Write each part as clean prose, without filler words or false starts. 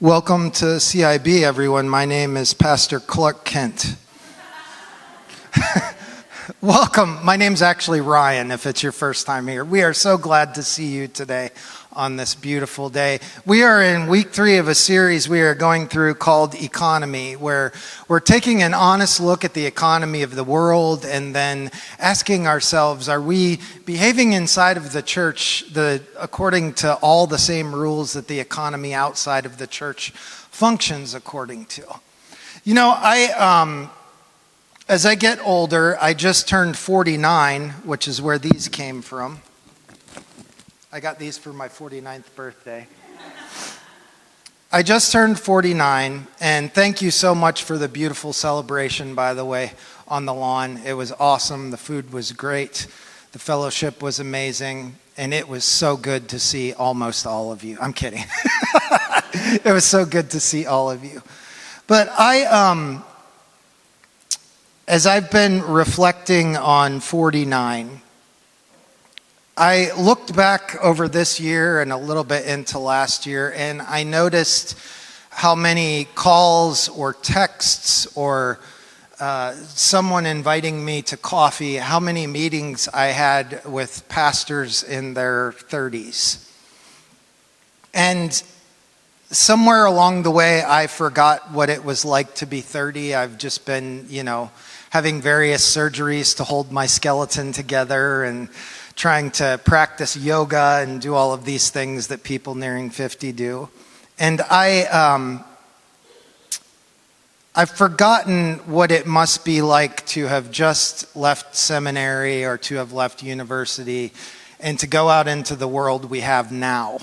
Welcome to CIB, everyone. My name is Pastor Clark Kent. Welcome. My name's actually Ryan, if it's your first time here. We are so glad to see you today on this beautiful day. We are in week 3 of a series we are going through called Economy, where we're taking an honest look at the economy of the world and then asking ourselves, are we behaving inside of the church according to all the same rules that the economy outside of the church functions according to? You know, as I get older, I just turned 49, which is where these came from. I got these for my 49th birthday. I just turned 49, and thank you so much for the beautiful celebration, by the way, on the lawn. It was awesome. The food was great. The fellowship was amazing, and it was so good to see almost all of you. I'm kidding. It was so good to see all of you. But as I've been reflecting on 49, I looked back over this year and a little bit into last year, and I noticed how many calls or texts or someone inviting me to coffee, how many meetings I had with pastors in their 30s. And somewhere along the way, I forgot what it was like to be 30. I've just been, having various surgeries to hold my skeleton together and trying to practice yoga and do all of these things that people nearing 50 do. And I've forgotten what it must be like to have just left seminary or to have left university and to go out into the world we have now,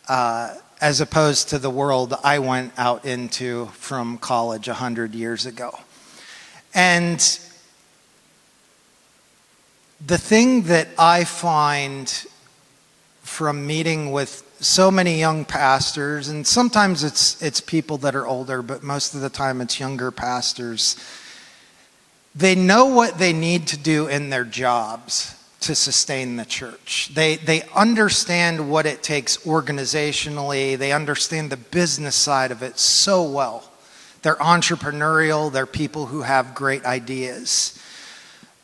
as opposed to the world I went out into from college 100 years ago. And the thing that I find from meeting with so many young pastors, and sometimes it's people that are older, but most of the time it's younger pastors, they know what they need to do in their jobs to sustain the church. They understand what it takes organizationally. They understand the business side of it so well. They're entrepreneurial. They're people who have great ideas.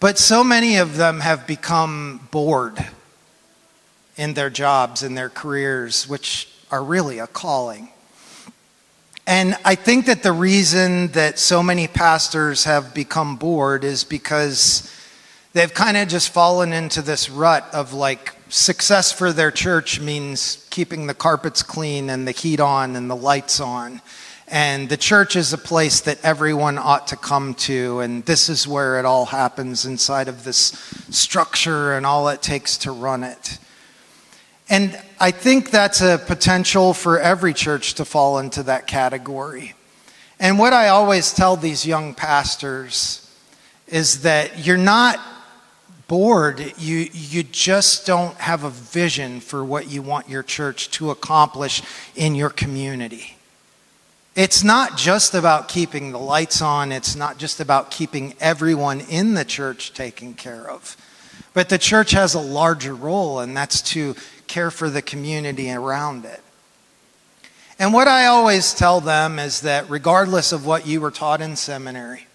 But so many of them have become bored in their jobs and their careers, which are really a calling. And I think that the reason that so many pastors have become bored is because they've kind of just fallen into this rut of success for their church means keeping the carpets clean and the heat on and the lights on. And the church is a place that everyone ought to come to, and this is where it all happens inside of this structure and all it takes to run it. And I think that's a potential for every church to fall into that category. And what I always tell these young pastors is that you're not bored, you just don't have a vision for what you want your church to accomplish in your community. It's not just about keeping the lights on. It's not just about keeping everyone in the church taken care of. But the church has a larger role, and that's to care for the community around it. And what I always tell them is that regardless of what you were taught in seminary,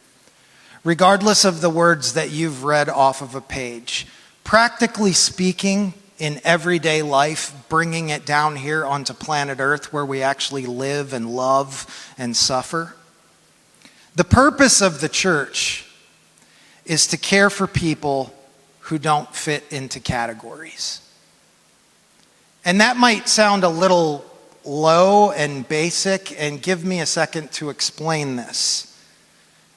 regardless of the words that you've read off of a page, practically speaking, in everyday life, bringing it down here onto planet Earth where we actually live and love and suffer. The purpose of the church is to care for people who don't fit into categories. And that might sound a little low and basic, and give me a second to explain this.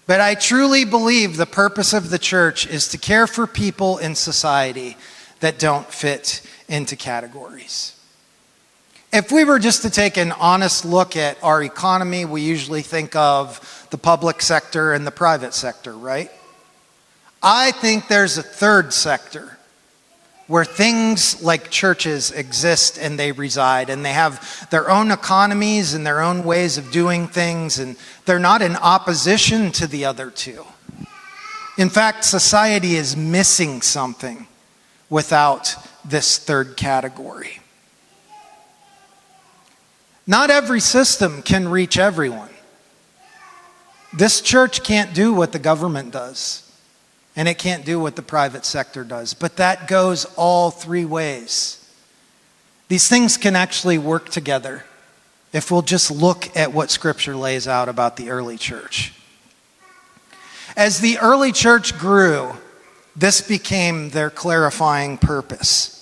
But I truly believe the purpose of the church is to care for people in society that don't fit into categories. If we were just to take an honest look at our economy, we usually think of the public sector and the private sector, right? I think there's a third sector where things like churches exist and they reside, and they have their own economies and their own ways of doing things, and they're not in opposition to the other two. In fact, society is missing something without this third category. Not every system can reach everyone. This church can't do what the government does, and it can't do what the private sector does, but that goes all three ways. These things can actually work together if we'll just look at what Scripture lays out about the early church. As the early church grew, this became their clarifying purpose.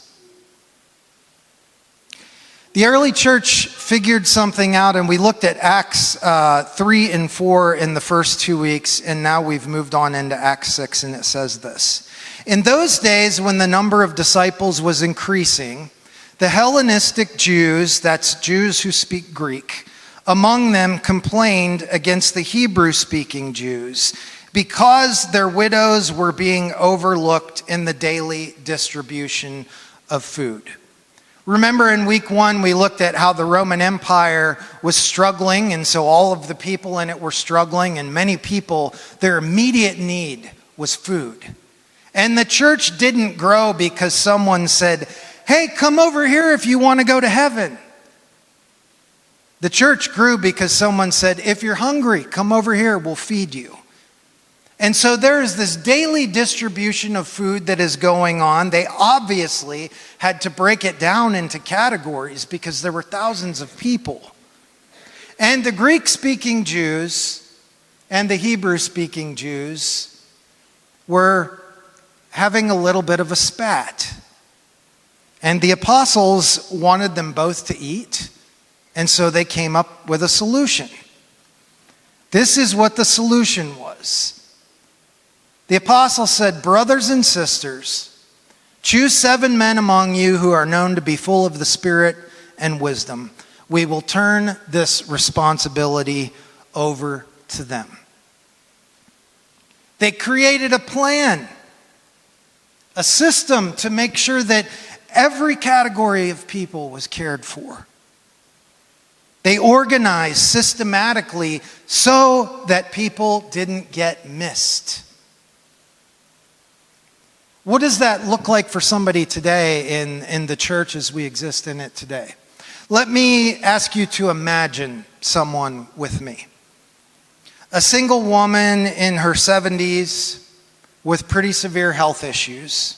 The early church figured something out, and we looked at Acts 3 and 4 in the first 2 weeks, and now we've moved on into Acts 6, and it says this. In those days, when the number of disciples was increasing, the Hellenistic Jews, that's Jews who speak Greek, among them complained against the Hebrew-speaking Jews because their widows were being overlooked in the daily distribution of food. Remember in week 1, we looked at how the Roman Empire was struggling, and so all of the people in it were struggling, and many people, their immediate need was food. And the church didn't grow because someone said, hey, come over here if you want to go to heaven. The church grew because someone said, if you're hungry, come over here, we'll feed you. And so there is this daily distribution of food that is going on. They obviously had to break it down into categories because there were thousands of people. And the Greek-speaking Jews and the Hebrew-speaking Jews were having a little bit of a spat. And the apostles wanted them both to eat, and so they came up with a solution. This is what the solution was. The apostle said, brothers and sisters, choose 7 men among you who are known to be full of the Spirit and wisdom. We will turn this responsibility over to them. They created a plan, a system to make sure that every category of people was cared for. They organized systematically so that people didn't get missed. What does that look like for somebody today in the church as we exist in it today? Let me ask you to imagine someone with me. A single woman in her 70s with pretty severe health issues.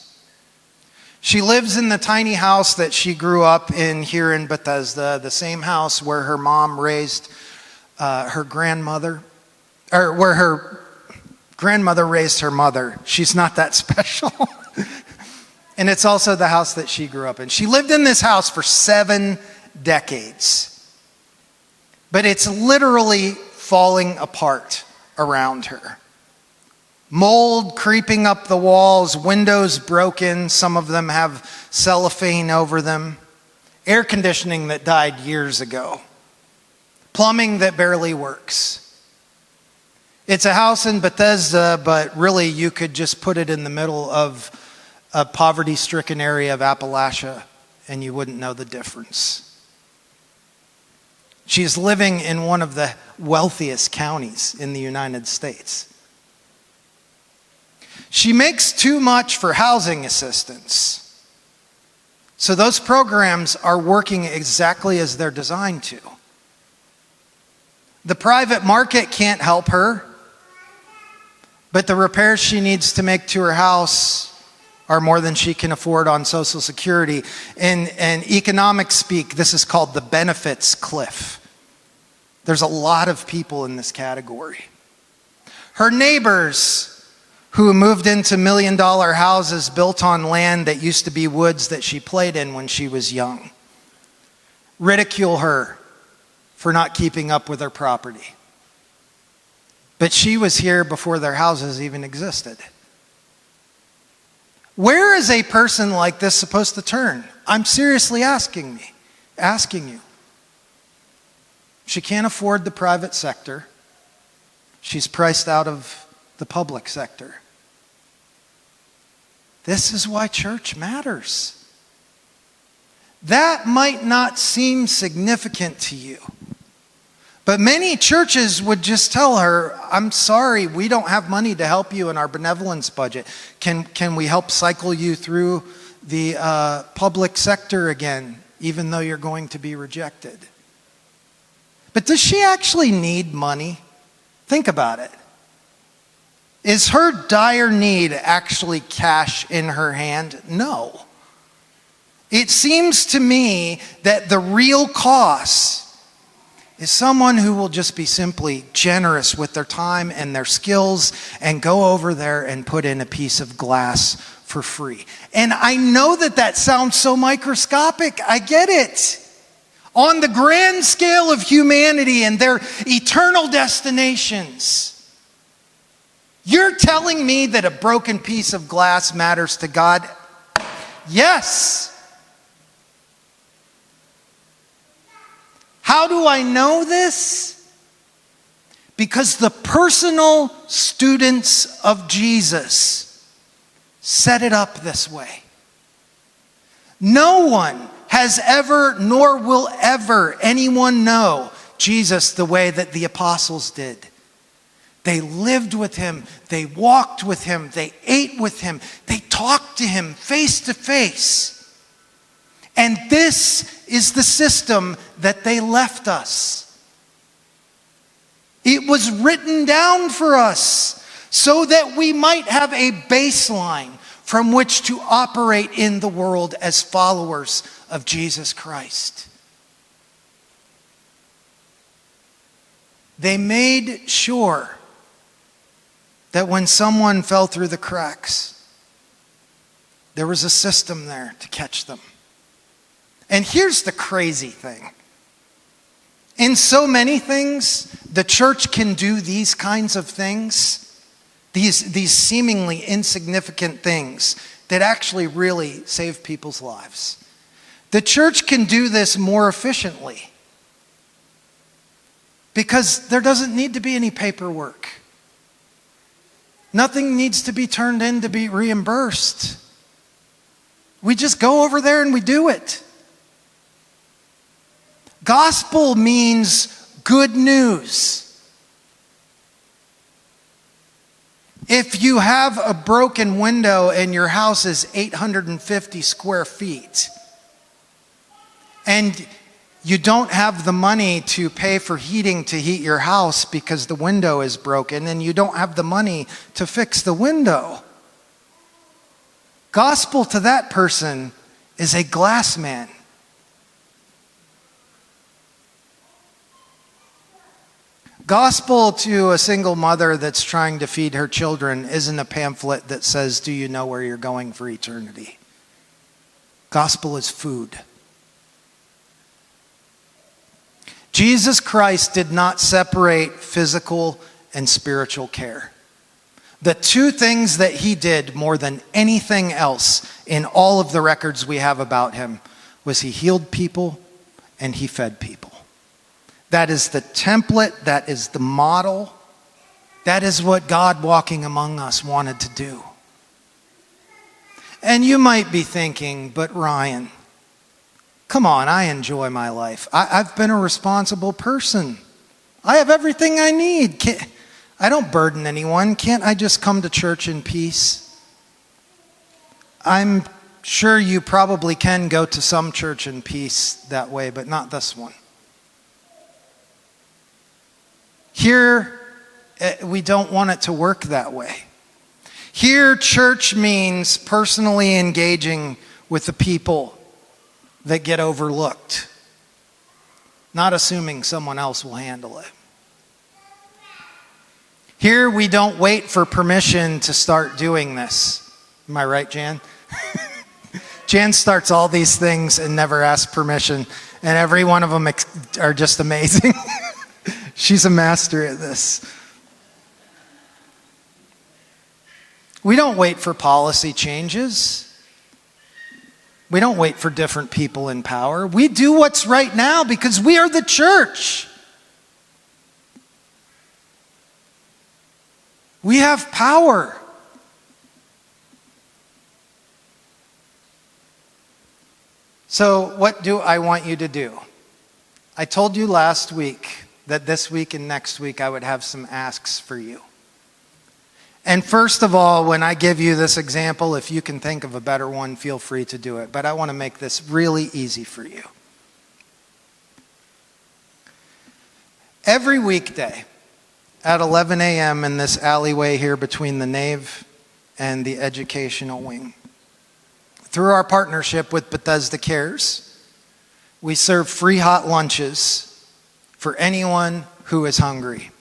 She lives in the tiny house that she grew up in here in Bethesda, the same house where her mom raised her grandmother, or where her grandmother raised her mother. She's not that special. And it's also the house that she grew up in. She lived in this house for 7 decades. But it's literally falling apart around her. Mold creeping up the walls, windows broken, some of them have cellophane over them, air conditioning that died years ago, plumbing that barely works. It's a house in Bethesda, but really you could just put it in the middle of a poverty-stricken area of Appalachia and you wouldn't know the difference. She's living in one of the wealthiest counties in the United States. She makes too much for housing assistance. So those programs are working exactly as they're designed to. The private market can't help her, but the repairs she needs to make to her house are more than she can afford on Social Security. In economic speak, this is called the benefits cliff. There's a lot of people in this category. Her neighbors who moved into $1 million houses built on land that used to be woods that she played in when she was young ridicule her for not keeping up with her property. But she was here before their houses even existed. Where is a person like this supposed to turn? I'm seriously asking you. She can't afford the private sector. She's priced out of the public sector. This is why church matters. That might not seem significant to you, but many churches would just tell her, I'm sorry, we don't have money to help you in our benevolence budget. Can we help cycle you through the public sector again, even though you're going to be rejected? But does she actually need money? Think about it. Is her dire need actually cash in her hand? No. It seems to me that the real cost is someone who will just be simply generous with their time and their skills and go over there and put in a piece of glass for free. And I know that that sounds so microscopic. I get it. On the grand scale of humanity and their eternal destinations, you're telling me that a broken piece of glass matters to God? Yes. How do I know this? Because the personal students of Jesus set it up this way. No one has ever, nor will ever anyone know Jesus the way that the apostles did. They lived with him, they walked with him, they ate with him, they talked to him face to face. And this is the system that they left us. It was written down for us so that we might have a baseline from which to operate in the world as followers of Jesus Christ. They made sure that when someone fell through the cracks, there was a system there to catch them. And here's the crazy thing. In so many things, the church can do these kinds of things, these seemingly insignificant things that actually really save people's lives. The church can do this more efficiently because there doesn't need to be any paperwork. Nothing needs to be turned in to be reimbursed. We just go over there and we do it. Gospel means good news. If you have a broken window and your house is 850 square feet, and you don't have the money to pay for heating to heat your house because the window is broken, and you don't have the money to fix the window, gospel to that person is a glass man. Gospel to a single mother that's trying to feed her children isn't a pamphlet that says, "Do you know where you're going for eternity?" Gospel is food. Jesus Christ did not separate physical and spiritual care. The two things that he did more than anything else in all of the records we have about him was he healed people and he fed people. That is the template, that is the model, that is what God walking among us wanted to do. And you might be thinking, but Ryan, come on, I enjoy my life. I've been a responsible person. I have everything I need. I don't burden anyone. Can't I just come to church in peace? I'm sure you probably can go to some church in peace that way, but not this one. Here, we don't want it to work that way. Here, church means personally engaging with the people that get overlooked, not assuming someone else will handle it. Here, we don't wait for permission to start doing this. Am I right, Jan? Jan starts all these things and never asks permission, and every one of them are just amazing. She's a master at this. We don't wait for policy changes. We don't wait for different people in power. We do what's right now because we are the church. We have power. So what do I want you to do? I told you last week that this week and next week I would have some asks for you. And first of all, when I give you this example, if you can think of a better one, feel free to do it. But I want to make this really easy for you. Every weekday at 11 a.m. in this alleyway here between the nave and the educational wing. Through our partnership with Bethesda Cares, we serve free hot lunches for anyone who is hungry.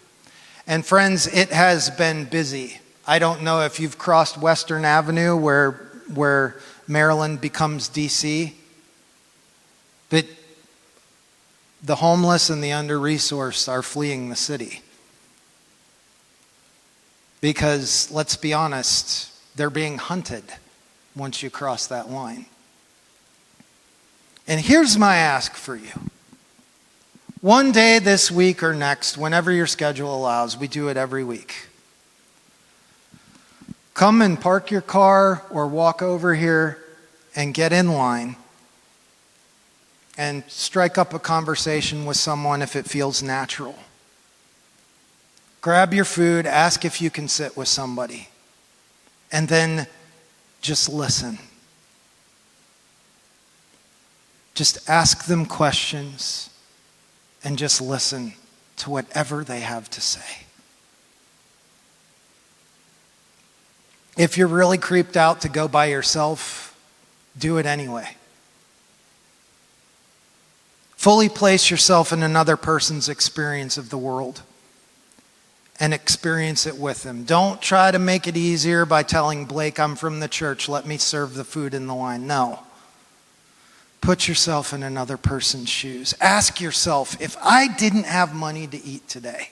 And friends, it has been busy. I don't know if you've crossed Western Avenue where Maryland becomes DC, but the homeless and the under-resourced are fleeing the city. Because, let's be honest, they're being hunted once you cross that line. And here's my ask for you. One day this week or next, whenever your schedule allows, we do it every week. Come and park your car or walk over here and get in line and strike up a conversation with someone if it feels natural. Grab your food, ask if you can sit with somebody, and then just listen. Just ask them questions and just listen to whatever they have to say. If you're really creeped out to go by yourself, do it anyway. Fully place yourself in another person's experience of the world and experience it with them. Don't try to make it easier by telling Blake, I'm from the church, let me serve the food in the line. No. Put yourself in another person's shoes. Ask yourself, if I didn't have money to eat today,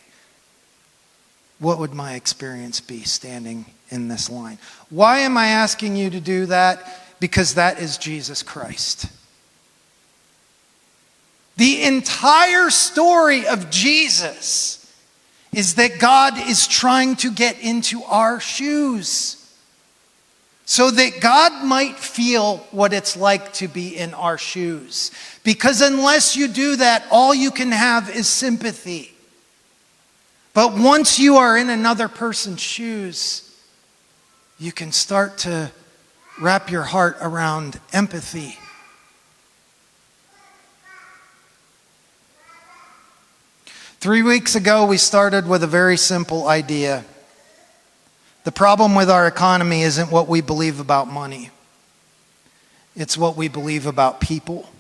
what would my experience be standing in this line? Why am I asking you to do that? Because that is Jesus Christ. The entire story of Jesus is that God is trying to get into our shoes so that God might feel what it's like to be in our shoes. Because unless you do that, all you can have is sympathy. But once you are in another person's shoes, you can start to wrap your heart around empathy. Three weeks ago, we started with a very simple idea. The problem with our economy isn't what we believe about money. It's what we believe about people.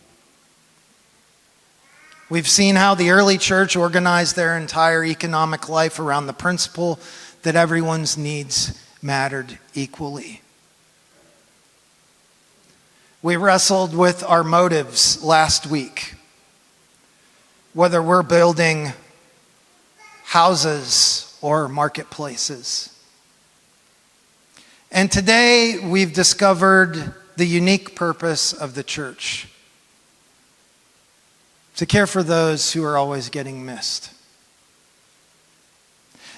We've seen how the early church organized their entire economic life around the principle that everyone's needs mattered equally. We wrestled with our motives last week. Whether we're building houses or marketplaces. And today we've discovered the unique purpose of the church: to care for those who are always getting missed.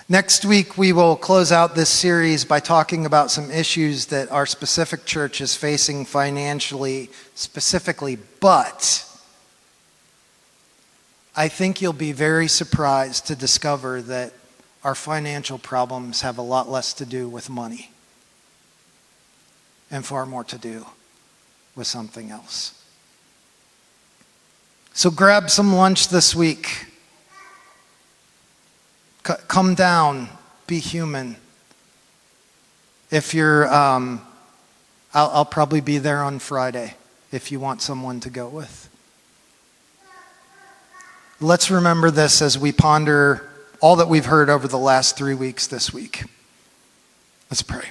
Next week we will close out this series by talking about some issues that our specific church is facing financially, specifically, but I think you'll be very surprised to discover that our financial problems have a lot less to do with money and far more to do with something else. So grab some lunch this week. Come down, be human. If you're, I'll probably be there on Friday if you want someone to go with. Let's remember this as we ponder all that we've heard over the last 3 weeks this week. Let's pray.